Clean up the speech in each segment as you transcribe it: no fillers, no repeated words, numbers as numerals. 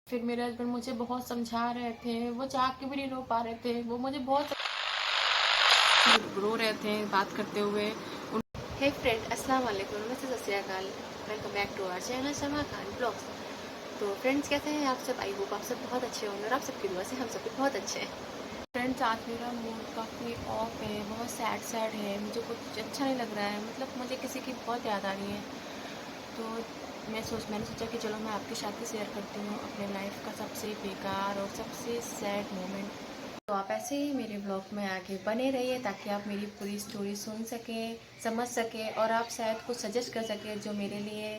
फिर मेरे हस्बैंड मुझे बहुत समझा रहे थे, वो चाह के भी नहीं रो पा रहे थे, वो मुझे बहुत रो रहे थे बात करते हुए। हे फ्रेंड, अस्सलाम वालेकुम, नमस्ते, Sat Sri Akal, welcome back to our channel Shama Khan blogs. तो फ्रेंड्स, कैसे हैं आप सब? आई होप आप सब बहुत अच्छे होंगे और आप सबकी दुआ से हम सब भी बहुत अच्छे हैं। फ्रेंड्स, आज मेरा मूड काफ़ी ऑफ है, बहुत सैड सैड है, मुझे कुछ अच्छा नहीं लग रहा है, मतलब मुझे किसी की बहुत याद आ रही है। तो मैंने सोचा कि चलो मैं आपके साथ ही शेयर करती हूँ अपने लाइफ का सबसे बेकार और सबसे सैड मोमेंट। तो आप ऐसे ही मेरे ब्लॉग में आगे बने रहिए ताकि आप मेरी पूरी स्टोरी सुन सकें, समझ सकें और आप शायद कुछ सजेस्ट कर सकें जो मेरे लिए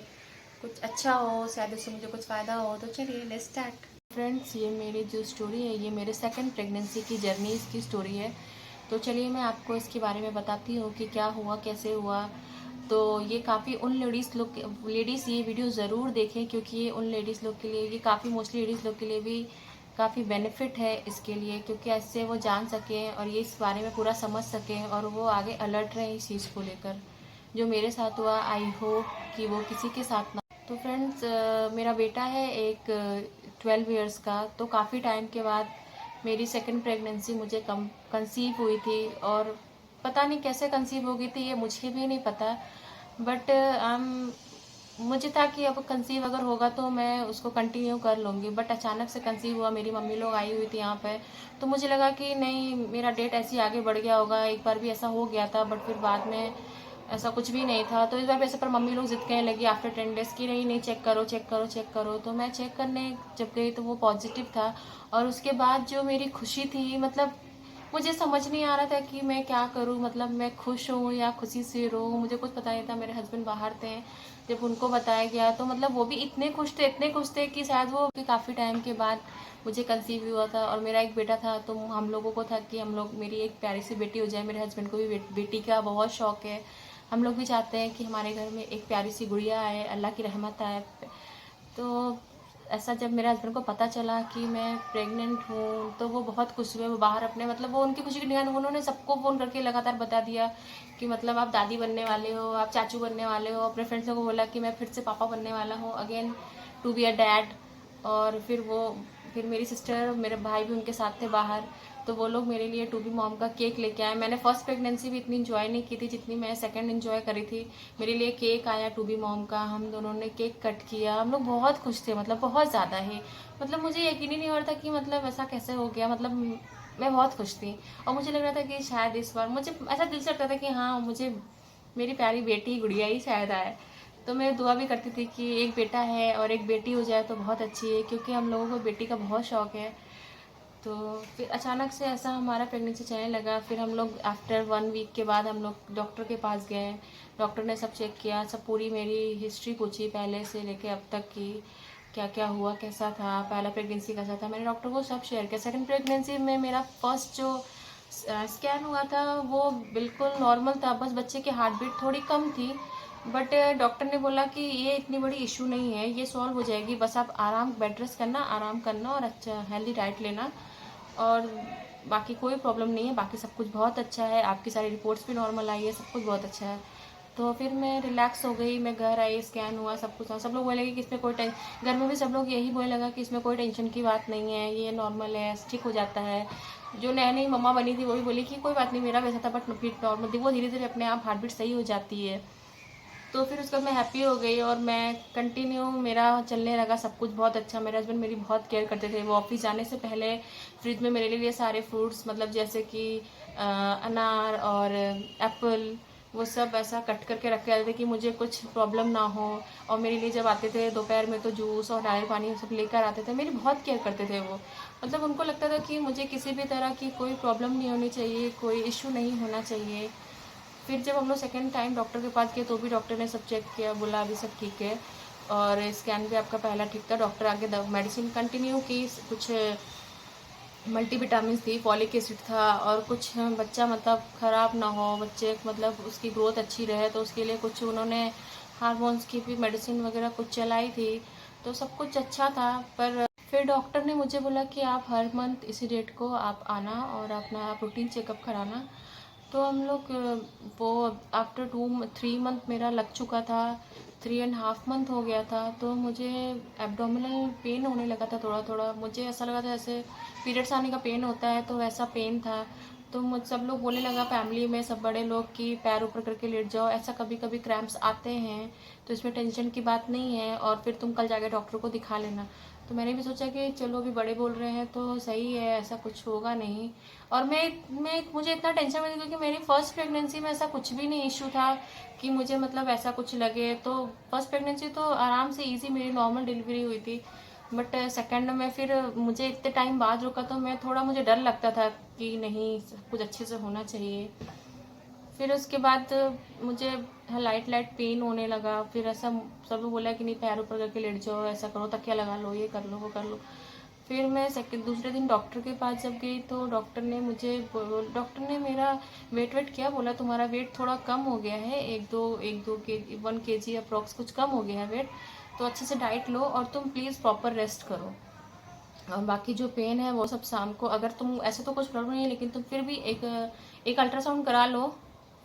कुछ अच्छा हो, शायद उससे मुझे कुछ फ़ायदा हो। तो चलिए लेट्स स्टार्ट। फ्रेंड्स, ये मेरी जो स्टोरी है ये मेरे सेकंड प्रेगनेंसी की जर्नी इसकी स्टोरी है। तो चलिए मैं आपको इसके बारे में बताती हूँ कि क्या हुआ, कैसे हुआ। तो ये काफ़ी उन लेडीज़ ये वीडियो ज़रूर देखें, क्योंकि ये उन लेडीज़ लोग के लिए, ये काफ़ी मोस्टली लेडीज़ लोग के लिए भी काफ़ी बेनिफिट है इसके लिए, क्योंकि ऐसे वो जान सकें और ये इस बारे में पूरा समझ सकें और वो आगे अलर्ट रहें इस चीज़ को लेकर। जो मेरे साथ हुआ, आई होप कि वो किसी के साथ ना। तो फ्रेंड्स, मेरा बेटा है एक 12 इयर्स का। तो काफ़ी टाइम के बाद मेरी सेकंड प्रेगनेंसी मुझे कंसीव हुई थी, और पता नहीं कैसे कंसीव हो गई थी ये मुझे भी नहीं पता। बट मुझे था कि अब कंसीव अगर होगा तो मैं उसको कंटिन्यू कर लूँगी। बट अचानक से कंसीव हुआ, मेरी मम्मी लोग आई हुई थी यहाँ पे। तो मुझे लगा कि नहीं, मेरा डेट ऐसे ही आगे बढ़ गया होगा, एक बार भी ऐसा हो गया था। बट फिर बाद में ऐसा कुछ भी नहीं था। तो इस बार भी ऐसे पर मम्मी लोग जिद कहने लगी आफ्टर 10 डेज की नहीं नहीं, चेक करो चेक करो चेक करो। तो मैं चेक करने जब गई तो वो पॉजिटिव था। और उसके बाद जो मेरी खुशी थी, मतलब मुझे समझ नहीं आ रहा था कि मैं क्या करूं, मतलब मैं खुश हूं या खुशी से रो, मुझे कुछ पता नहीं था। मेरे हस्बैंड बाहर थे, जब उनको बताया गया तो मतलब वो भी इतने खुश थे कि शायद वो कि काफ़ी टाइम के बाद मुझे कंसीव हुआ था। और मेरा एक बेटा था, तो हम लोगों को था कि हम लोग, मेरी एक प्यारी सी बेटी हो जाए। मेरे हस्बैंड को भी बेटी का बहुत शौक है। हम लोग भी चाहते हैं कि हमारे घर में एक प्यारी सी गुड़िया आए, अल्लाह की रहमत आए। तो ऐसा जब मेरे हस्बैंड को पता चला कि मैं प्रेग्नेंट हूँ तो वो बहुत खुश हुए। वो बाहर अपने, मतलब वो उनकी खुशी की निगाह, उन्होंने सबको फ़ोन करके लगातार बता दिया कि मतलब आप दादी बनने वाले हो, आप चाचू बनने वाले हो। अपने फ्रेंड्स को बोला कि मैं फिर से पापा बनने वाला हूँ, again to be a dad. और फिर मेरी सिस्टर, मेरे भाई भी उनके साथ थे बाहर। तो वो लोग मेरे लिए टू बी मॉम का केक लेके आए। मैंने फर्स्ट प्रेगनेंसी भी इतनी इंजॉय नहीं की थी जितनी मैं सेकंड इंजॉय करी थी। मेरे लिए केक आया टू बी मॉम का, हम दोनों ने केक कट किया, हम लोग बहुत खुश थे, मतलब बहुत ज़्यादा ही। मतलब मुझे यकीन ही नहीं हो रहा था कि मतलब ऐसा कैसे हो गया, मतलब मैं बहुत खुश थी। और मुझे लग रहा था कि शायद इस बार मुझे ऐसा दिल से लगता था कि हाँ, मुझे मेरी प्यारी बेटी गुड़िया ही शायद आए। तो मैं दुआ भी करती थी कि एक बेटा है और एक बेटी हो जाए तो बहुत अच्छी है, क्योंकि हम लोगों को बेटी का बहुत शौक है। तो फिर अचानक से ऐसा हमारा प्रेगनेंसी चलने लगा। फिर हम लोग आफ्टर 1 वीक के बाद हम लोग डॉक्टर के पास गए। डॉक्टर ने सब चेक किया, सब पूरी मेरी हिस्ट्री पूछी पहले से लेके अब तक की, क्या क्या हुआ, कैसा था, पहला प्रेगनेंसी कैसा था। मैंने डॉक्टर को सब शेयर किया। सेकंड प्रेगनेंसी में मेरा फर्स्ट जो स्कैन हुआ था वो बिल्कुल नॉर्मल था, बस बच्चे की हार्ट बीट थोड़ी कम थी। बट डॉक्टर ने बोला कि ये इतनी बड़ी इशू नहीं है, ये सॉल्व हो जाएगी, बस आप आराम, बेड रेस्ट करना, आराम करना और अच्छा हेल्दी डाइट लेना। और बाकी कोई प्रॉब्लम नहीं है, बाकी सब कुछ बहुत अच्छा है, आपकी सारी रिपोर्ट्स भी नॉर्मल आई है, सब कुछ बहुत अच्छा है। तो फिर मैं रिलैक्स हो गई, मैं घर आई, स्कैन हुआ, सब कुछ। सब लोग बोले लगे कि इसमें कोई टेंशन, घर में भी सब लोग यही बोलने लगा कि इसमें कोई टेंशन की बात नहीं है, ये नॉर्मल है, ठीक हो जाता है। जो नई नई मम्मा बनी थी वो भी बोली कि कोई बात नहीं, मेरा वैसा था बट फिर नॉर्मल थी, वो धीरे धीरे अपने आप हार्ट बीट सही हो जाती है। तो फिर उसके बाद मैं हैप्पी हो गई और मैं कंटिन्यू, मेरा चलने लगा सब कुछ बहुत अच्छा। मेरे हस्बैंड मेरी बहुत केयर करते थे। वो ऑफिस जाने से पहले फ्रिज में मेरे लिए सारे फ्रूट्स, मतलब जैसे कि अनार और एप्पल, वो सब ऐसा कट करके रखे रहते थे कि मुझे कुछ प्रॉब्लम ना हो। और मेरे लिए जब आते थे दोपहर में तो जूस और नारियल पानी सब लेकर आते थे। मेरी बहुत केयर करते थे वो, मतलब उनको लगता था कि मुझे किसी भी तरह की कोई प्रॉब्लम नहीं होनी चाहिए, कोई इशू नहीं होना चाहिए। फिर जब हम लोग सेकेंड टाइम डॉक्टर के पास गए तो भी डॉक्टर ने सब चेक किया, बोला अभी सब ठीक है। और स्कैन भी आपका पहला ठीक था। डॉक्टर आगे मेडिसिन कंटिन्यू की, कुछ मल्टीविटामिन थी, फॉलिक एसिड था, और कुछ बच्चा मतलब ख़राब ना हो, बच्चे मतलब उसकी ग्रोथ अच्छी रहे, तो उसके लिए कुछ उन्होंने हार्मोन्स की भी मेडिसिन वगैरह कुछ चलाई थी। तो सब कुछ अच्छा था। पर फिर डॉक्टर ने मुझे बोला कि आप हर मंथ इसी डेट को आप आना और अपना रूटीन चेकअप कराना। तो हम लोग वो आफ्टर 2-3 मंथ मेरा लग चुका था। 3.5 मंथ हो गया था, तो मुझे एब्डोमिनल पेन होने लगा था थोड़ा थोड़ा। मुझे ऐसा लगा था जैसे पीरियड्स आने का पेन होता है, तो वैसा पेन था। तो मुझ सब लोग बोलने लगा, फैमिली में सब बड़े लोग, कि पैर ऊपर करके लेट जाओ, ऐसा कभी कभी क्रैम्प्स आते हैं तो इसमें टेंशन की बात नहीं है, और फिर तुम कल जाके डॉक्टर को दिखा लेना। तो मैंने भी सोचा कि चलो अभी बड़े बोल रहे हैं तो सही है, ऐसा कुछ होगा नहीं। और मैं मुझे इतना टेंशन में थी क्योंकि मेरी फर्स्ट प्रेगनेंसी में ऐसा कुछ भी नहीं इशू था कि मुझे मतलब ऐसा कुछ लगे। तो फर्स्ट प्रेगनेंसी तो आराम से इजी मेरी नॉर्मल डिलीवरी हुई थी। बट सेकंड में फिर मुझे इतने टाइम बाद रुका तो मैं थोड़ा, मुझे डर लगता था कि नहीं सब कुछ अच्छे से होना चाहिए। फिर उसके बाद मुझे लाइट लाइट पेन होने लगा। फिर ऐसा सब लोग बोला कि नहीं पैर ऊपर करके लेट जाओ, ऐसा करो, तकिया लगा लो, ये कर लो, वो कर लो। फिर मैं दूसरे दिन डॉक्टर के पास जब गई तो डॉक्टर ने मेरा वेट किया, बोला तुम्हारा वेट थोड़ा कम हो गया है, एक दो के 1 kg अप्रॉक्स कुछ कम हो गया है वेट, तो अच्छे से डाइट लो और तुम प्लीज़ प्रॉपर रेस्ट करो। और बाकी जो पेन है वो सब शाम को, अगर तुम ऐसे तो कुछ प्रॉब्लम नहीं है लेकिन तुम फिर भी एक अल्ट्रासाउंड करा लो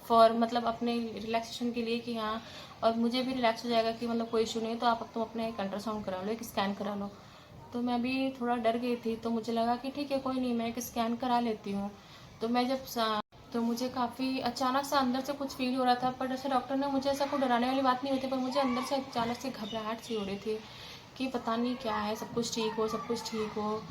फॉर मतलब अपने रिलैक्सेशन के लिए कि हाँ, और मुझे भी रिलैक्स हो जाएगा कि मतलब कोई इशू नहीं है, तो आप तुम अपना एक अल्ट्रासाउंड करा लो, एक स्कैन करा लो। तो मैं भी थोड़ा डर गई थी, तो मुझे लगा कि ठीक है कोई नहीं, मैं एक स्कैन करा लेती हूँ। तो मैं तो मुझे काफ़ी अचानक से अंदर से कुछ फील हो रहा था, पर जैसे डॉक्टर ने मुझे ऐसा कोई डराने वाली बात नहीं हुई थी, पर मुझे अंदर से अचानक से घबराहट सी हो रही थी कि पता नहीं क्या है, सब कुछ ठीक हो, सब कुछ ठीक हो।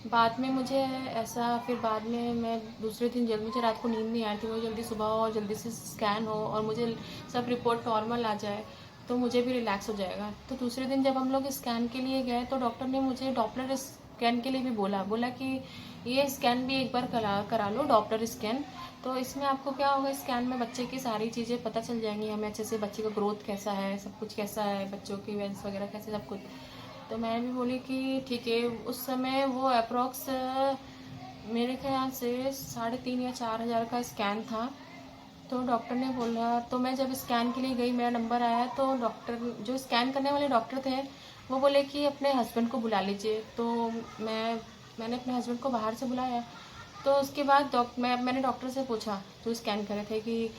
बाद में मुझे ऐसा, फिर बाद में मैं दूसरे दिन मुझे रात को नींद नहीं आ रही थी, मुझे जल्दी सुबह हो, जल्दी से स्कैन हो और मुझे सब रिपोर्ट नॉर्मल आ जाए तो मुझे भी रिलैक्स हो जाएगा। तो दूसरे दिन जब हम लोग स्कैन के लिए गए तो डॉक्टर ने मुझे डॉपलर स्कैन के लिए भी बोला कि ये स्कैन भी एक बार करा लो, डॉपलर स्कैन। तो इसमें आपको क्या होगा, स्कैन में बच्चे की सारी चीज़ें पता चल जाएंगी हमें अच्छे से, बच्चे का ग्रोथ कैसा है, सब कुछ कैसा है, बच्चों की वेंस वगैरह कैसे, सब कुछ। तो मैं भी बोली कि ठीक है। उस समय वो अप्रॉक्स मेरे ख्याल से 3,500 या 4,000 का स्कैन था। तो डॉक्टर ने बोला, तो मैं जब स्कैन के लिए गई, मेरा नंबर आया, तो डॉक्टर जो स्कैन करने वाले डॉक्टर थे वो बोले कि अपने हस्बैंड को बुला लीजिए। तो मैंने अपने हस्बैंड को बाहर से बुलाया। तो उसके बाद मैंने डॉक्टर से पूछा जो स्कैन करे थे कि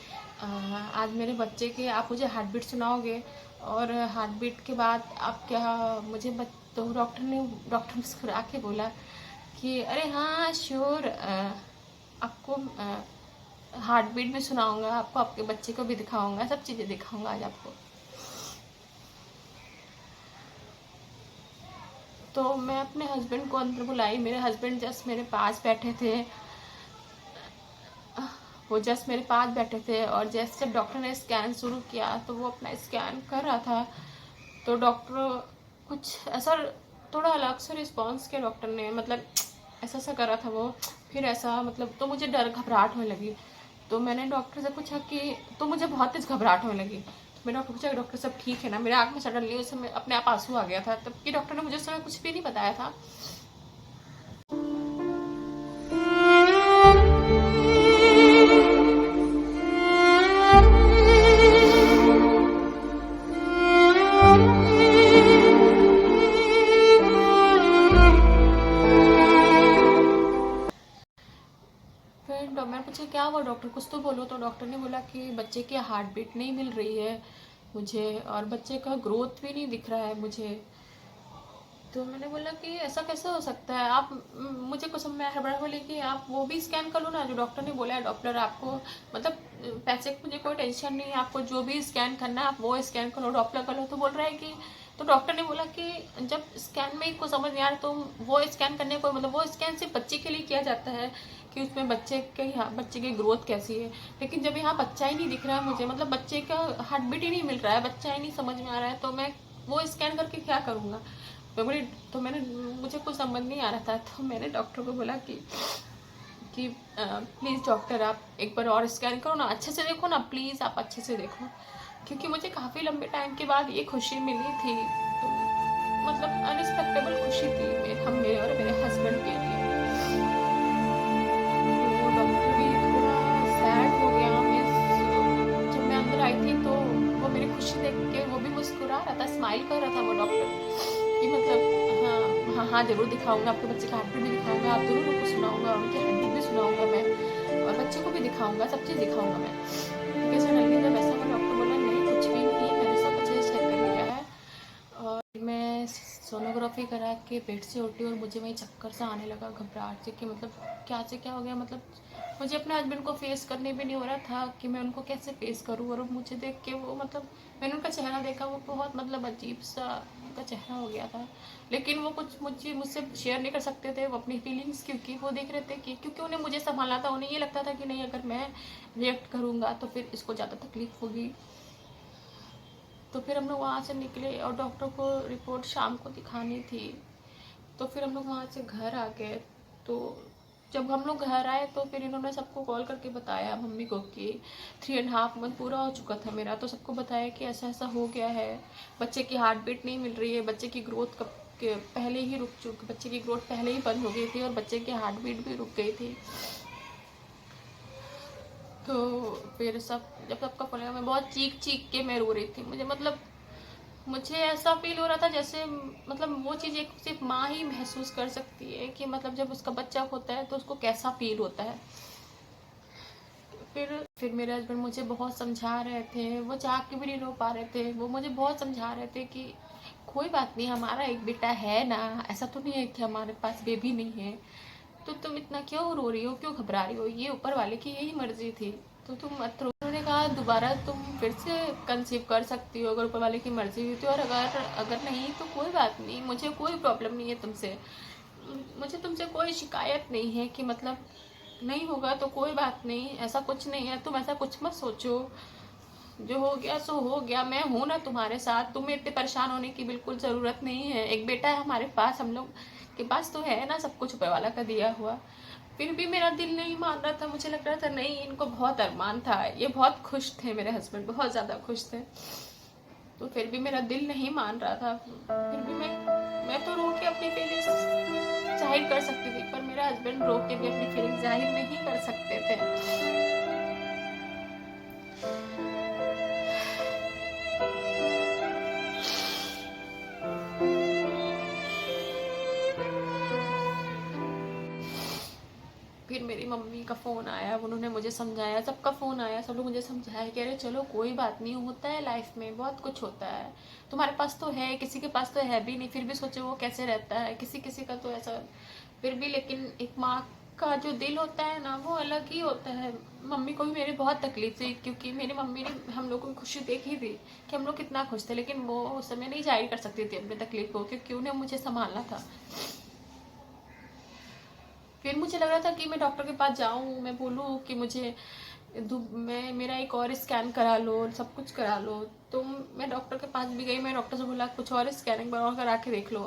आज मेरे बच्चे के आप मुझे हार्ट बीट सुनाओगे, और हार्ट बीट के बाद आप क्या मुझे तो डॉक्टर मुस्कुरा के बोला कि अरे हाँ श्योर, आपको हार्ट बीट भी सुनाऊंगा, आपको आपके बच्चे को भी दिखाऊंगा, सब चीज़ें दिखाऊंगा आज आपको। तो मैं अपने हस्बैंड को अंदर बुलाई, मेरे हस्बैंड जस्ट मेरे पास बैठे थे, और जैसे जब डॉक्टर ने स्कैन शुरू किया तो वो अपना स्कैन कर रहा था। तो डॉक्टर कुछ ऐसा थोड़ा अलग से रिस्पॉन्स किया डॉक्टर ने, मतलब ऐसा ऐसा कर रहा था वो, फिर ऐसा मतलब, तो मुझे घबराहट होने लगी। तो मैंने डॉक्टर से पूछा कि, तो मुझे बहुत तेज घबराहट होने लगी। मैंने डॉक्टर पूछा, डॉक्टर सब ठीक है ना? मेरे आँख में सडनली उस समय अपने आप आंसू आ गया था, तब कि डॉक्टर ने मुझे उस समय कुछ भी नहीं बताया था। फिर मैंने पूछा क्या हुआ डॉक्टर, कुछ तो बोलो। तो डॉक्टर ने बोला कि बच्चे की हार्ट बीट नहीं मिल रही है मुझे, और बच्चे का ग्रोथ भी नहीं दिख रहा है मुझे। तो मैंने बोला कि ऐसा कैसे हो सकता है, आप मुझे कुछ, मैं हड़बड़ा बोली कि आप वो भी स्कैन कर लो ना जो डॉक्टर ने बोला है। डॉक्टर आपको मतलब पैसे की मुझे कोई टेंशन नहीं है, आपको जो भी स्कैन करना है आप वो स्कैन करो, डॉप्लर कर लो। तो बोल रहा है कि, तो डॉक्टर ने बोला कि जब स्कैन में को समझ नहीं आ रहा तो वो स्कैन करने को, मतलब वो स्कैन सिर्फ बच्चे के लिए किया जाता है कि उसमें बच्चे की ग्रोथ कैसी है। लेकिन जब यहाँ बच्चा ही नहीं दिख रहा है मुझे, मतलब बच्चे का हार्ट बीट ही नहीं मिल रहा है, बच्चा ही नहीं समझ में आ रहा है, तो मैं वो स्कैन करके क्या करूँगा। मैं बोली, तो मुझे कुछ समझ नहीं आ रहा था। तो मैंने डॉक्टर को बोला कि प्लीज़ डॉक्टर आप एक बार और स्कैन करो ना, अच्छे से देखो ना, प्लीज़ आप अच्छे से देखो, क्योंकि मुझे काफ़ी लंबे टाइम के बाद ये खुशी मिली थी। तो मतलब अनएक्सपेक्टेबल खुशी थी मेरे और मेरे हस्बैंड के लिए। तो डॉक्टर भी थोड़ा सैड हो गया। जब मैं अंदर आई थी तो वो मेरी खुशी देख के वो भी मुस्कुरा रहा था, स्माइल कर रहा था वो डॉक्टर, कि मतलब हाँ हाँ हाँ जरूर दिखाऊंगा, आपके बच्चे का हार्ट बीट भी दिखाऊंगा, आप जरूर उनको सुनाऊंगा, उनकी हड्डी भी सुनाऊंगा मैं, और बच्चे को भी दिखाऊंगा, सब चीज़ दिखाऊंगा मैं। क्योंकि सडनली जब ऐसा हुआ डॉक्टर बोला नहीं कुछ भी नहीं है, मैंने सब अच्छे से चेक कर लिया सोनोग्राफी करा के बेड से उठी और मुझे वहीं चक्कर सा आने लगा, घबराहट से कि मतलब क्या से क्या हो गया। मतलब मुझे अपने हस्बैंड को फेस करने भी नहीं हो रहा था कि मैं उनको कैसे फेस करूँ। और मुझे देख के वो मतलब मैंने उनका चेहरा देखा, वो बहुत मतलब अजीब सा उनका चेहरा हो गया था। लेकिन वो कुछ मुझसे शेयर नहीं कर सकते थे वो अपनी फीलिंग्स, क्योंकि वो देख रहे थे कि क्योंकि उन्हें मुझे संभालना था। उन्हें ये लगता था कि नहीं, अगर मैं रिएक्ट करूँगा तो फिर इसको ज़्यादा तकलीफ होगी। तो फिर हम लोग वहाँ से निकले और डॉक्टर को रिपोर्ट शाम को दिखानी थी। तो फिर हम लोग वहाँ से घर आ गए। तो जब हम लोग घर आए तो फिर इन्होंने सबको कॉल करके बताया मम्मी को कि 3.5 मंथ पूरा हो चुका था मेरा। तो सबको बताया कि ऐसा ऐसा हो गया है, बच्चे की हार्ट बीट नहीं मिल रही है, बच्चे की ग्रोथ कब के पहले ही रुक चुकी, बच्चे की ग्रोथ पहले ही बंद हो गई थी और बच्चे की हार्ट बीट भी रुक गई थी। तो फिर जब सबका फोन आया, मैं बहुत चीख चीख के मैं रो रही थी। मुझे ऐसा फील हो रहा था जैसे मतलब वो चीज़ एक सिर्फ माँ ही महसूस कर सकती है कि मतलब जब उसका बच्चा होता है तो उसको कैसा फील होता है। फिर मेरे हस्बैंड मुझे बहुत समझा रहे थे, वो चाह के भी नहीं रो पा रहे थे। वो मुझे बहुत समझा रहे थे कि कोई बात नहीं, हमारा एक बेटा है ना, ऐसा तो नहीं है कि हमारे पास बेबी नहीं है, तो तुम इतना क्यों रो रही हो, क्यों घबरा रही हो, ये ऊपर वाले की यही मर्जी थी, तो तुम मत रो। उन्होंने कहा दोबारा तुम फिर से कंसीव कर सकती हो अगर ऊपर वाले की मर्जी हुई तो, और अगर अगर नहीं तो कोई बात नहीं, मुझे कोई प्रॉब्लम नहीं है तुमसे, मुझे तुमसे कोई शिकायत नहीं है कि मतलब नहीं होगा तो कोई बात नहीं, ऐसा कुछ नहीं है, तुम ऐसा कुछ मत सोचो, जो हो गया सो हो गया, मैं हूं ना तुम्हारे साथ, तुम्हें इतने परेशान होने की बिल्कुल ज़रूरत नहीं है, एक बेटा है हमारे पास, हम लोग के पास तो है ना सब कुछ ऊपर वाला का दिया हुआ। फिर भी मेरा दिल नहीं मान रहा था, मुझे लग रहा था नहीं, इनको बहुत अरमान था, ये बहुत खुश थे, मेरे हस्बैंड बहुत ज़्यादा खुश थे। तो फिर भी मेरा दिल नहीं मान रहा था। फिर भी मैं तो रो के अपनी फीलिंग्स जाहिर कर सकती थी, पर मेरा हस्बैंड रो के भी अपनी फीलिंग्स जाहिर नहीं कर सकते थे। फिर मेरी मम्मी का फ़ोन आया, उन्होंने मुझे समझाया, सबका फ़ोन आया, सब लोग मुझे समझाया कि अरे चलो कोई बात नहीं, होता है लाइफ में, बहुत कुछ होता है, तुम्हारे पास तो है, किसी के पास तो है भी नहीं, फिर भी सोचो वो कैसे रहता है, किसी किसी का तो ऐसा। फिर भी लेकिन एक माँ का जो दिल होता है ना वो अलग ही होता है। मम्मी को भी मेरी बहुत तकलीफ थी, क्योंकि मेरी मम्मी ने हम लोगों की खुशी देखी थी कि हम लोग कितना खुश थे, लेकिन वो उस समय नहीं जाहिर कर सकती थी अपनी तकलीफ को, क्योंकि उन्हें मुझे संभालना था। फिर मुझे लग रहा था कि मैं डॉक्टर के पास जाऊं, मैं बोलूं कि मुझे मैं मेरा एक और स्कैन करा लो, सब कुछ करा लो। तो मैं डॉक्टर के पास भी गई, मैं डॉक्टर से बोला कुछ और स्कैनिंग वगैरह करा के देख लो,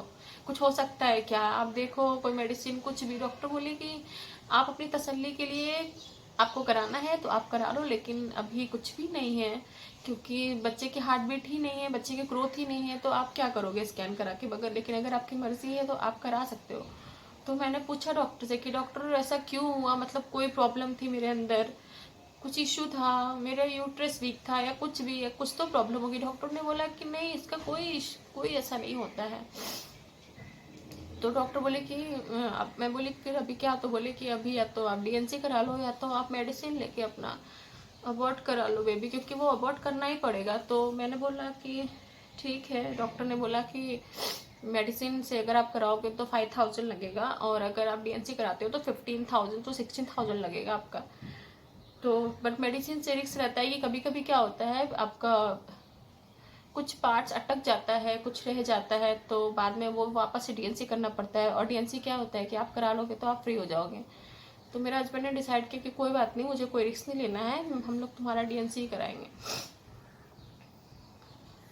कुछ हो सकता है क्या, आप देखो कोई मेडिसिन कुछ भी। डॉक्टर बोले कि आप अपनी तसल्ली के लिए आपको कराना है तो आप करा लो, लेकिन अभी कुछ भी नहीं है, क्योंकि बच्चे की हार्ट बीट ही नहीं है, बच्चे की ग्रोथ ही नहीं है, तो आप क्या करोगे स्कैन करा के बगैर। लेकिन अगर आपकी मर्जी है तो आप करा सकते हो। तो मैंने पूछा डॉक्टर से कि डॉक्टर ऐसा क्यों हुआ, मतलब कोई प्रॉब्लम थी मेरे अंदर, कुछ इशू था, मेरा यूट्रस वीक था या कुछ भी, या कुछ तो प्रॉब्लम होगी। डॉक्टर ने बोला कि नहीं, इसका कोई ऐसा नहीं होता है। तो डॉक्टर बोले कि अब मैं बोली फिर अभी क्या, तो बोले कि अभी या तो आप डीएनसी करा लो या तो आप मेडिसिन लेके अपना अबॉर्ट करा लो बेबी, क्योंकि वो अबॉर्ट करना ही पड़ेगा। तो मैंने बोला कि ठीक है। डॉक्टर ने बोला कि मेडिसिन से अगर आप कराओगे तो 5,000 लगेगा, और अगर आप डीएनसी कराते हो तो 15,000 to 16,000 लगेगा आपका। तो बट मेडिसिन से रिस्क रहता है कि कभी कभी क्या होता है, आपका कुछ पार्ट्स अटक जाता है, कुछ रह जाता है, तो बाद में वो वापस से डीएनसी करना पड़ता है। और डीएनसी क्या होता है कि आप करा लोगे तो आप फ्री हो जाओगे। तो मेरे हस्बैंड ने डिसाइड किया कि कोई बात नहीं, मुझे कोई रिस्क नहीं लेना है, हम लोग तुम्हारा डीएनसी ही कराएंगे।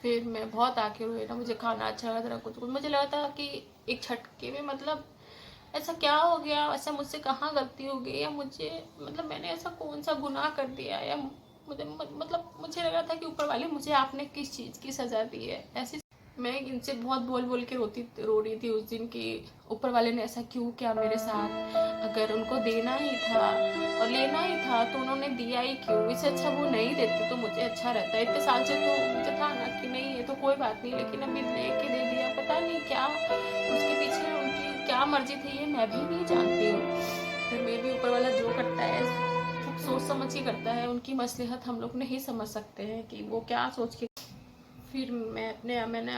फिर मैं बहुत आके रोई ना, मुझे खाना अच्छा लगा था, कुछ मुझे लगा था कि एक झटके में मतलब ऐसा क्या हो गया, ऐसा मुझसे कहाँ गलती हो गई, या मुझे मतलब मैंने ऐसा कौन सा गुनाह कर दिया, या मुझे लग रहा था कि ऊपर वाले मुझे आपने किस चीज़ की सज़ा दी है। ऐसी मैं इनसे बहुत बोल बोल के रो रही थी उस दिन कि ऊपर वाले ने ऐसा क्यों किया मेरे साथ, अगर उनको देना ही था और लेना ही था तो उन्होंने दिया ही क्यों, इससे अच्छा वो नहीं देते तो मुझे अच्छा रहता। इतने साल से तो मुझे था ना कि नहीं ये तो कोई बात नहीं, लेकिन अभी लेके दे दिया, पता नहीं क्या उसके पीछे उनकी क्या मर्जी थी, ये मैं भी नहीं जानती हूँ। फिर मे भी ऊपर वाला जो करता है सब सोच समझ के करता है, उनकी मसलहत हम लोग नहीं समझ सकते हैं कि वो क्या सोच के। फिर मैंने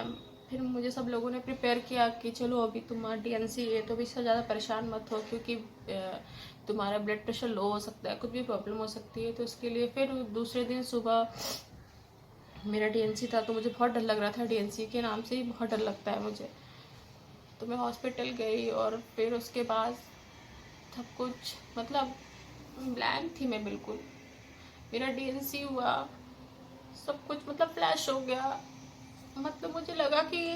फिर मुझे सब लोगों ने प्रिपेयर किया कि चलो अभी तुम्हारा डीएनसी है तो अभी इससे ज़्यादा परेशान मत हो, क्योंकि तुम्हारा ब्लड प्रेशर लो हो सकता है, कुछ भी प्रॉब्लम हो सकती है। तो इसके लिए फिर दूसरे दिन सुबह मेरा डीएनसी था, तो मुझे बहुत डर लग रहा था। डीएनसी के नाम से ही बहुत डर लगता है मुझे। तो मैं हॉस्पिटल गई और फिर उसके बाद सब कुछ मतलब ब्लैंक थी मैं बिल्कुल। मेरा डीएनसी हुआ, सब कुछ मतलब फ्लैश हो गया। मतलब मुझे लगा कि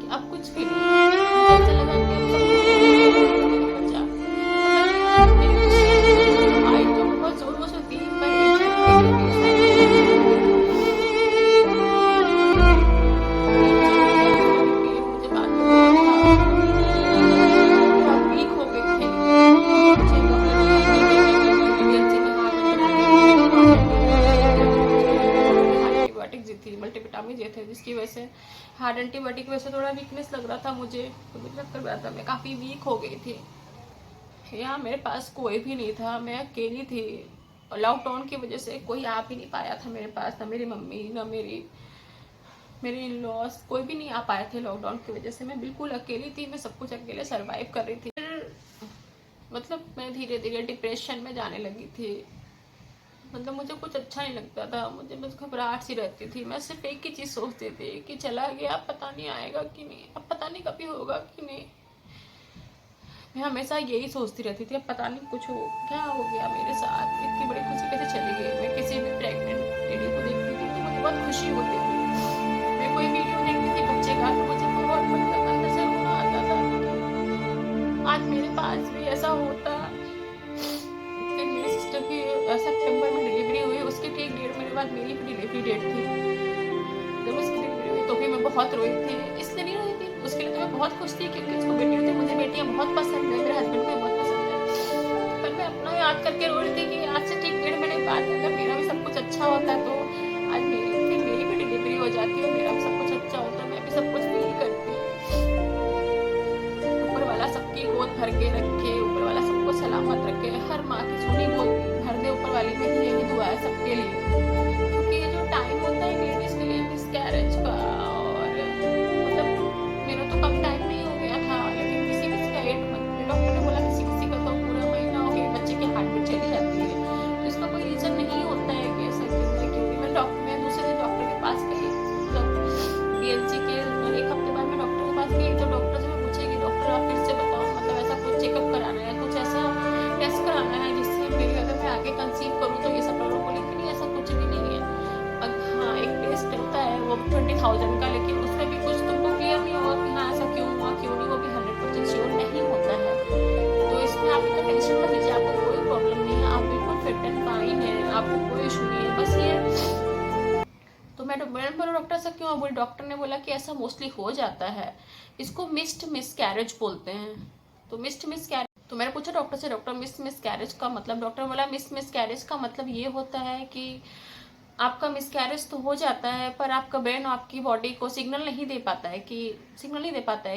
अब कुछ भी नहीं। मुझे ऐसा लगा कि अब सब कुछ नहीं बचा। मतलब मेरी खुशी आई तो बहुत जोरों से थी, पर एक झटके में मेरे सारे मुझे बाद में बहुत वीक हो गए थे। मुझे डॉक्टर ने एंटीबायोटिक दी थी, मल्टीविटामिन दिए थे, जिसकी वजह से हार्ड एंटीबायोटिक की वजह से थोड़ा वीकनेस लग रहा था मुझे, तो मुझे चक्कर आ रहा था, मैं काफ़ी वीक हो गई थी। यहाँ मेरे पास कोई भी नहीं था, मैं अकेली थी। लॉकडाउन की वजह से कोई आ भी नहीं पाया था मेरे पास, ना मेरी मम्मी ना मेरे इन लॉज, कोई भी नहीं आ पाए थे लॉकडाउन की वजह से। मैं बिल्कुल अकेली थी, मैं सब कुछ अकेले सर्वाइव कर रही थी। मतलब मैं धीरे धीरे डिप्रेशन में जाने लगी थी। मतलब मुझे कुछ अच्छा नहीं लगता था, मुझे बस घबराहट सी रहती थी। मैं सिर्फ एक ही चीज़ सोचती थी कि चला गया, अब पता नहीं आएगा कि नहीं, अब पता नहीं कभी होगा कि नहीं। मैं हमेशा यही सोचती रहती थी, अब पता नहीं कुछ हो, क्या हो गया मेरे साथ, इतनी बड़ी खुशी कैसे चली गई। मैं किसी भी प्रेग्नेंट लेडी को देखती थी तो मुझे बहुत खुशी होती थी। मैं कोई वीडियो देखती थी बच्चे का तो मुझे बहुत मतलब अंदर से रोना आता था कि आज मेरे पास भी ऐसा होता। फिर मेरी सिस्टर की सितंबर में डिलीवरी हुई, उसके ठीक 1.5 महीने बाद मेरी भी डिलीवरी डेट थी। जब उसकी डिलीवरी हुई तो भी मैं बहुत रोई थी। इसलिए नहीं रोई थी, उसके लिए तो मैं बहुत खुश थी क्योंकि उसको बेटी हुई थी। मुझे बेटियां बहुत पसंद है, मेरे हस्बैंड को बहुत पसंद है, पर मैं अपना याद करके रो रही थी कि आज से ठीक 1.5 महीने बाद अगर मेरा भी सब कुछ अच्छा होता तो आज मेरी भी डिलीवरी हो जाती और मेरा भी सब कुछ अच्छा होता, मैं भी सब कुछ फील करती। ऊपर वाला सबकी गोद भर के रखे, ऊपर वाला सबको सलामत रखे, हर माँ की सोनी गोद भर दे ऊपर वाली। मेरी यही दुआ है सबके लिए, क्योंकि ये जो टाइम होता है लेडीज के लिए मिसकैरेज का, और मतलब मेरा तो कम टाइम नहीं हो गया था, लेकिन किसी किसी का 8 मंथ, डॉक्टर ने बोला किसी किसी का तो पूरा महीना हो गया, बच्चे की हार्ट बीट चली जाती है। तो इसका कोई रीजन नहीं होता है कि ऐसा क्यों है, क्योंकि मैं दूसरे दिन डॉक्टर के पास गई, मतलब डीएनसी के 1 हफ्ते बाद मैं डॉक्टर के पास गई। तो डॉक्टर से मैं पूछेगी, डॉक्टर आप फिर से बताओ, मतलब ऐसा कुछ चेकअप कराना है, कुछ ऐसा टेस्ट कराना है जिससे मेरी अगर मैं आगे कंसीव करूँ तो ये सब प्रॉब्लम को, लेकिन ऐसा कुछ भी नहीं है। हाँ, एक टेस्ट होता है वो 20,000 का, लेकिन उसमें भी कुछ तुमको क्लियर नहीं होगा कि हाँ ऐसा क्यों हुआ क्यों नहीं, वो भी 100% श्योर नहीं होता है। तो इसमें आप इतना टेंशन मत लीजिए, आपको कोई प्रॉब्लम नहीं है, आप बिल्कुल फिट एंड फाइन है, आपको कोई इशू नहीं है, बस ये। तो मैं बोला डॉक्टर से क्यों बोली, डॉक्टर ने बोला कि ऐसा मोस्टली हो जाता है, इसको मिस्ड मिसकैरेज बोलते हैं। तो मिस्ड मिसकैरेज, तो मैंने पूछा डॉक्टर से, डॉक्टर मिस्ड मिसकैरेज का मतलब, डॉक्टर बोला मिस्ड मिसकैरेज का मतलब ये होता है कि आपका मिसकैरेज तो हो जाता है, पर आपका ब्रेन आपकी बॉडी को सिग्नल नहीं दे पाता है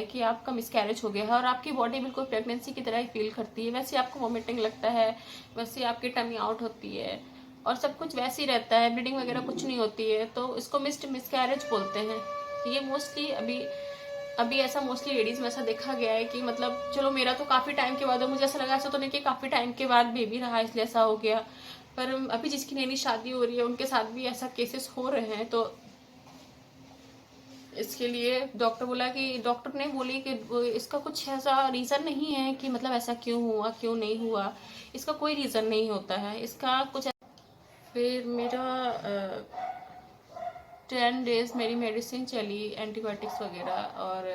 कि आपका मिसकैरेज हो गया है, और आपकी बॉडी बिल्कुल प्रेगनेंसी की तरह ही फील करती है। वैसे आपको वॉमिटिंग लगता है, वैसे आपकी टमी आउट होती है, और सब कुछ वैसे ही रहता है, ब्लीडिंग वगैरह कुछ नहीं होती है। तो इसको मिस्ड मिसकैरेज बोलते हैं। ये मोस्टली अभी ऐसा मोस्टली लेडीज में ऐसा देखा गया है कि मतलब चलो मेरा तो काफ़ी टाइम के बाद है, मुझे ऐसा लगा ऐसा तो नहीं कि काफ़ी टाइम के बाद बेबी रहा इसलिए ऐसा हो गया, पर अभी जिसकी नई नई शादी हो रही है उनके साथ भी ऐसा केसेस हो रहे हैं। तो इसके लिए डॉक्टर बोला कि डॉक्टर ने बोली कि इसका कुछ ऐसा रीज़न नहीं है कि मतलब ऐसा क्यों हुआ क्यों नहीं हुआ, इसका कोई रीज़न नहीं होता है, इसका कुछ। फिर मेरा 10 डेज मेरी मेडिसिन चली, एंटीबायोटिक्स वगैरह, और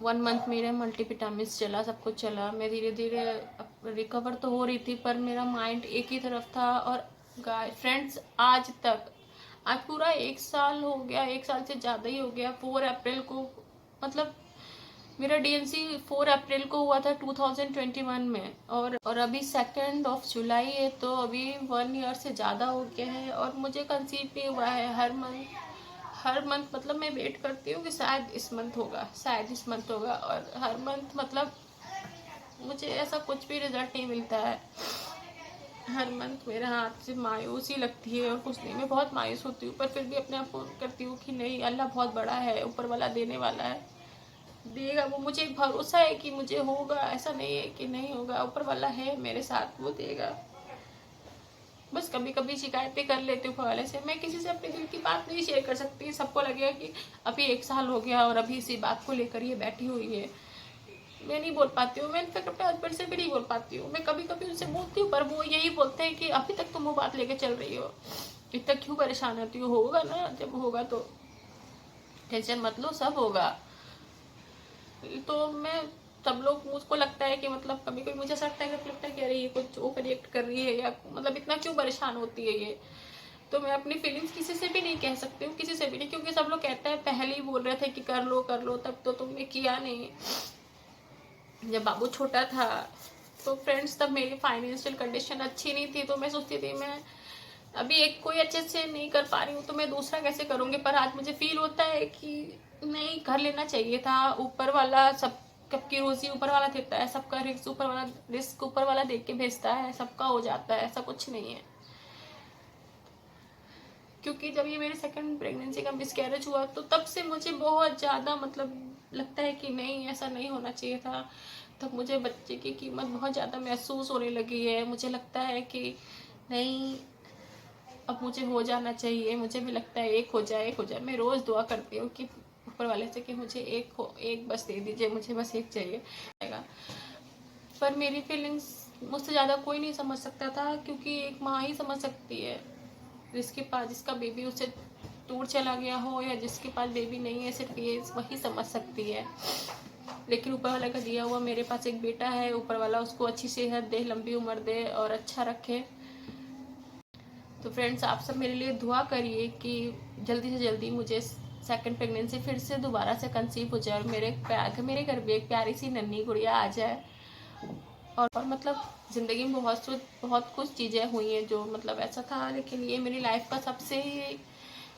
1 मंथ मेरा मल्टीविटामिन चला, सब कुछ चला। मैं धीरे धीरे रिकवर तो हो रही थी, पर मेरा माइंड एक ही तरफ था। और फ्रेंड्स, आज पूरा 1 साल हो गया, 1 साल से ज़्यादा ही हो गया। 4 अप्रैल को, मतलब मेरा डीएनसी 4 अप्रैल को हुआ था 2021 में, और अभी 2 जुलाई है, तो अभी 1 ईयर से ज़्यादा हो गया है, और मुझे कंसीव भी हुआ है। हर मंथ मतलब मैं वेट करती हूँ कि शायद इस मंथ होगा, और हर मंथ मतलब मुझे ऐसा कुछ भी रिजल्ट नहीं मिलता है। हर मंथ मेरे हाथ से मायूसी लगती है और कुछ नहीं, मैं बहुत मायूस होती हूँ, पर फिर भी अपने आप को करती हूँ कि नहीं, अल्लाह बहुत बड़ा है, ऊपर वाला देने वाला है, देगा वो। मुझे भरोसा है कि मुझे होगा, ऐसा नहीं है कि नहीं होगा, ऊपर वाला है मेरे साथ, वो देगा। बस कभी कभी शिकायतें कर लेती हूँ वाले से, मैं किसी से अपने दिल की बात नहीं शेयर कर सकती, सबको लगेगा कि अभी 1 साल हो गया और अभी इसी बात को लेकर ये बैठी हुई है। मैं नहीं बोल पाती हूँ, मैं इनफेक्ट अपने हस्बैंड से भी नहीं बोल पाती हूँ। मैं कभी कभी उनसे बोलती हूँ पर वो यही बोलते हैं कि अभी तक तुम वो बात लेके चल रही हो, इतना क्यों परेशान होती हो, होगा ना, जब होगा तो टेंशन मत लो, सब होगा। तो मैं, सब लोग, मुझको लगता है कि मतलब कभी कभी मुझे ऐसा लगता है कि अरे ये कुछ ओवर रिएक्ट कर रही है, या मतलब इतना क्यों परेशान होती है ये। तो मैं अपनी फीलिंग्स किसी से भी नहीं कह सकती हूँ, किसी से भी नहीं, क्योंकि सब लोग कहते हैं, पहले ही बोल रहे थे कि कर लो, तब तो तुमने किया नहीं, जब बाबू छोटा था। तो फ्रेंड्स, तब मेरी फाइनेंशियल कंडीशन अच्छी नहीं थी, तो मैं सोचती थी मैं अभी एक कोई अच्छे से नहीं कर पा रही हूँ तो मैं दूसरा कैसे करूँगी। पर आज मुझे फील होता है कि नहीं, कर लेना चाहिए था। ऊपर वाला सब, सबकी रोजी ऊपर वाला देता है, सबका रिस्क ऊपर वाला देख के भेजता है, सबका हो जाता है, ऐसा कुछ नहीं है। क्योंकि जब ये मेरी सेकंड प्रेगनेंसी का मिसकैरेज हुआ तो तब से मुझे बहुत ज़्यादा मतलब लगता है कि नहीं, ऐसा नहीं होना चाहिए था। तब मुझे बच्चे की कीमत बहुत ज़्यादा महसूस होने लगी है। मुझे लगता है कि नहीं, अब मुझे हो जाना चाहिए। मुझे भी लगता है एक हो जाए, एक हो जाए। मैं रोज़ दुआ करती हूँ कि ऊपर वाले से कि मुझे एक बस दे दीजिए, मुझे बस एक चाहिए। पर मेरी फीलिंग्स मुझसे ज़्यादा कोई नहीं समझ सकता था, क्योंकि एक माँ ही समझ सकती है। जिसके पास, जिसका बेबी उससे दूर चला गया हो, या जिसके पास बेबी नहीं है, सिर्फ ये वही समझ सकती है। लेकिन ऊपर वाला का दिया हुआ मेरे पास एक बेटा है, ऊपर वाला उसको अच्छी सेहत दे, लंबी उम्र दे और अच्छा रखे। तो फ्रेंड्स, आप सब मेरे लिए दुआ करिए कि जल्दी से जल्दी मुझे सेकंड प्रेगनेंसी फिर से दोबारा से कंसीव हो जाए और मेरे घर में एक प्यारी सी नन्ही गुड़िया आ जाए। और मतलब ज़िंदगी में बहुत कुछ चीज़ें हुई हैं जो मतलब ऐसा था, लेकिन ये मेरी लाइफ का सबसे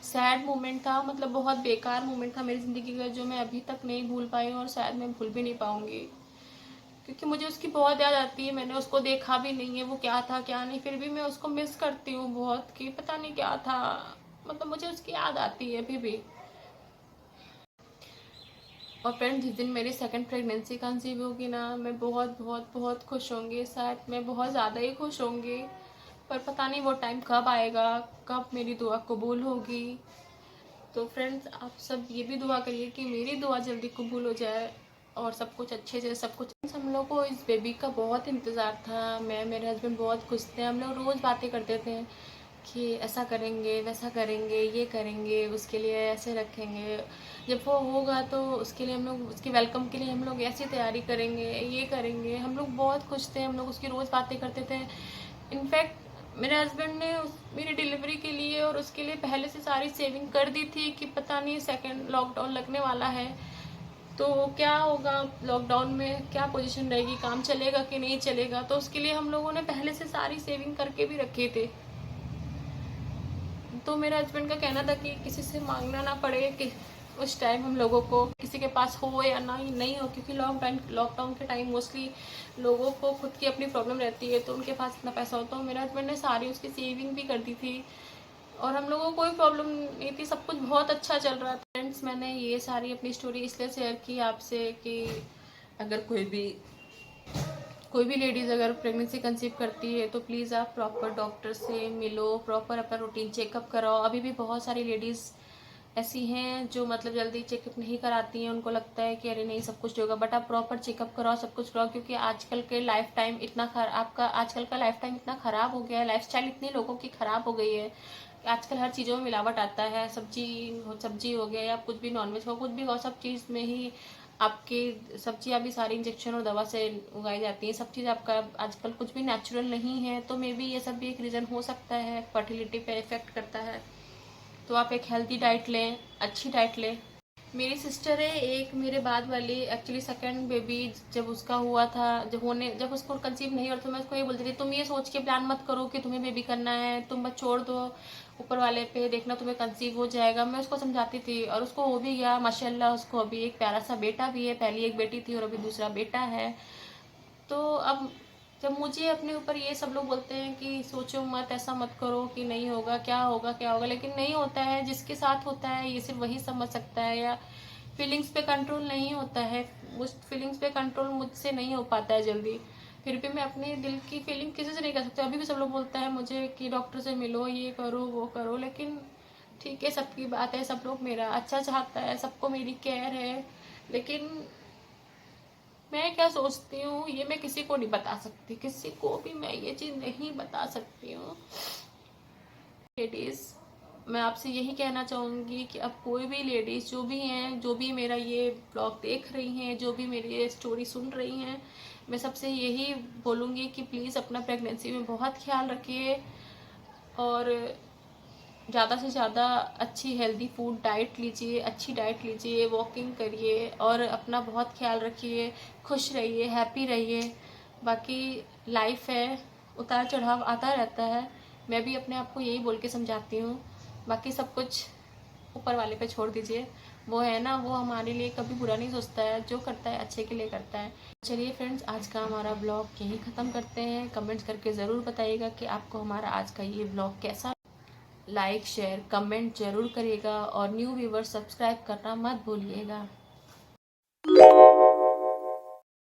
सैड मोमेंट था। मतलब बहुत बेकार मोमेंट था मेरी ज़िंदगी का, जो मैं अभी तक नहीं भूल पाई हूँ और शायद मैं भूल भी नहीं पाऊँगी, क्योंकि मुझे उसकी बहुत याद आती है। मैंने उसको देखा भी नहीं है, वो क्या था क्या नहीं, फिर भी मैं उसको मिस करती हूँ बहुत, कि पता नहीं क्या था। मतलब मुझे उसकी याद आती है अभी भी। और फ्रेंड, जिस दिन मेरी सेकंड प्रेगनेंसी कंसीव होगी ना, मैं बहुत बहुत बहुत खुश होंगी, शायद मैं बहुत ज़्यादा ही खुश होंगी। पर पता नहीं वो टाइम कब आएगा, कब मेरी दुआ कबूल होगी। तो फ्रेंड्स, आप सब ये भी दुआ करिए कि मेरी दुआ जल्दी कबूल हो जाए और सब कुछ अच्छे से सब कुछ। हम लोग को इस बेबी का बहुत इंतज़ार था। मैं, मेरे हस्बैंड बहुत खुश थे। हम लोग रोज़ बातें करते थे कि ऐसा करेंगे, वैसा करेंगे, ये करेंगे, उसके लिए ऐसे रखेंगे, जब वो होगा तो उसके लिए हम लोग, उसके वेलकम के लिए हम लोग ऐसी तैयारी करेंगे, ये करेंगे। हम लोग बहुत खुश थे, हम लोग उसकी रोज़ बातें करते थे। इनफैक्ट मेरे हस्बैंड ने मेरी डिलीवरी के लिए और उसके लिए पहले से सारी सेविंग कर दी थी कि पता नहीं सेकंड लॉकडाउन लगने वाला है तो क्या होगा, लॉकडाउन में क्या पोजीशन रहेगी, काम चलेगा कि नहीं चलेगा। तो उसके लिए हम लोगों ने पहले से सारी सेविंग करके भी रखे थे। तो मेरे हस्बैंड का कहना था कि किसी से मांगना ना पड़े, कि उस टाइम हम लोगों को किसी के पास हो या नहीं हो, क्योंकि लॉकडाउन के टाइम मोस्टली लोगों को खुद की अपनी प्रॉब्लम रहती है, तो उनके पास इतना पैसा होता है। मेरे हस्बैंड ने सारी उसकी सेविंग भी कर दी थी और हम लोगों को कोई प्रॉब्लम नहीं थी, सब कुछ बहुत अच्छा चल रहा था। फ्रेंड्स, मैंने ये सारी अपनी स्टोरी इसलिए शेयर की आपसे कि अगर कोई भी लेडीज़ अगर प्रेगनेंसी कंसीव करती है तो प्लीज़ आप प्रॉपर डॉक्टर से मिलो, प्रॉपर अपना रूटीन चेकअप कराओ। अभी भी बहुत सारी लेडीज़ ऐसी हैं जो मतलब जल्दी चेकअप नहीं कराती हैं, उनको लगता है कि अरे नहीं सब कुछ होगा, बट आप प्रॉपर चेकअप कराओ, सब कुछ कराओ। क्योंकि आजकल के लाइफ टाइम इतना आपका आजकल का लाइफ टाइम इतना ख़राब हो गया है, लाइफस्टाइल इतनी लोगों की ख़राब हो गई है। आजकल हर चीज़ों में मिलावट आता है, सब्जी हो गया या कुछ भी, नॉनवेज हो, कुछ भी हो, सब चीज़ में ही आपकी सब्जियां भी सारी इंजेक्शन और दवा से उगाई जाती हैं। सब चीज़ आपका आजकल कुछ भी नेचुरल नहीं है, तो मे बी ये सब भी एक रीज़न हो सकता है, फर्टिलिटी पे इफेक्ट करता है। तो आप एक हेल्दी डाइट लें, अच्छी डाइट लें। मेरी सिस्टर है एक, मेरे बाद वाली, एक्चुअली सेकंड बेबी जब उसका हुआ था, जब उसको कंसीव नहीं हुआ तो मैं उसको ये बोलती थी, तुम ये सोच के प्लान मत करो कि तुम्हें बेबी करना है, तुम बस छोड़ दो ऊपर वाले पे, देखना तुम्हें कंसीव हो जाएगा। मैं उसको समझाती थी और उसको हो भी गया माशाल्लाह। उसको अभी एक प्यारा सा बेटा भी है, पहली एक बेटी थी और अभी दूसरा बेटा है। तो अब जब मुझे अपने ऊपर ये सब लोग बोलते हैं कि सोचो मत, ऐसा मत करो कि नहीं होगा, क्या होगा क्या होगा, लेकिन नहीं होता है। जिसके साथ होता है ये सिर्फ वही समझ सकता है। या फीलिंग्स पे कंट्रोल नहीं होता है, उस फीलिंग्स पे कंट्रोल मुझसे नहीं हो पाता है जल्दी। फिर भी मैं अपने दिल की फीलिंग किसी से नहीं कर सकती। अभी भी सब लोग बोलता है मुझे कि डॉक्टर से मिलो, ये करो वो करो, लेकिन ठीक है, सबकी बात है, सब लोग मेरा अच्छा चाहता है, सबको मेरी केयर है, लेकिन मैं क्या सोचती हूँ ये मैं किसी को नहीं बता सकती, किसी को भी मैं ये चीज़ नहीं बता सकती हूँ। लेडीज़, मैं आपसे यही कहना चाहूँगी कि अब कोई भी लेडीज़ जो भी हैं, जो भी मेरा ये ब्लॉग देख रही हैं, जो भी मेरी ये स्टोरी सुन रही हैं, मैं सबसे यही बोलूँगी कि प्लीज़ अपना प्रेगनेंसी में बहुत ख्याल रखिए और ज़्यादा से ज़्यादा अच्छी हेल्दी फूड डाइट लीजिए, अच्छी डाइट लीजिए, वॉकिंग करिए और अपना बहुत ख्याल रखिए, खुश रहिए, हैप्पी रहिए। बाकी लाइफ है, उतार चढ़ाव आता रहता है, मैं भी अपने आप को यही बोल के समझाती हूँ। बाकी सब कुछ ऊपर वाले पे छोड़ दीजिए, वो है ना, वो हमारे लिए कभी बुरा नहीं सोचता है, जो करता है अच्छे के लिए करता है। चलिए फ्रेंड्स, आज का हमारा ब्लॉग यहीं ख़त्म करते हैं। कमेंट्स करके ज़रूर बताइएगा कि आपको हमारा आज का ये ब्लॉग कैसा। लाइक शेयर कमेंट जरूर करिएगा और न्यू व्यूवर सब्सक्राइब करना मत भूलिएगा।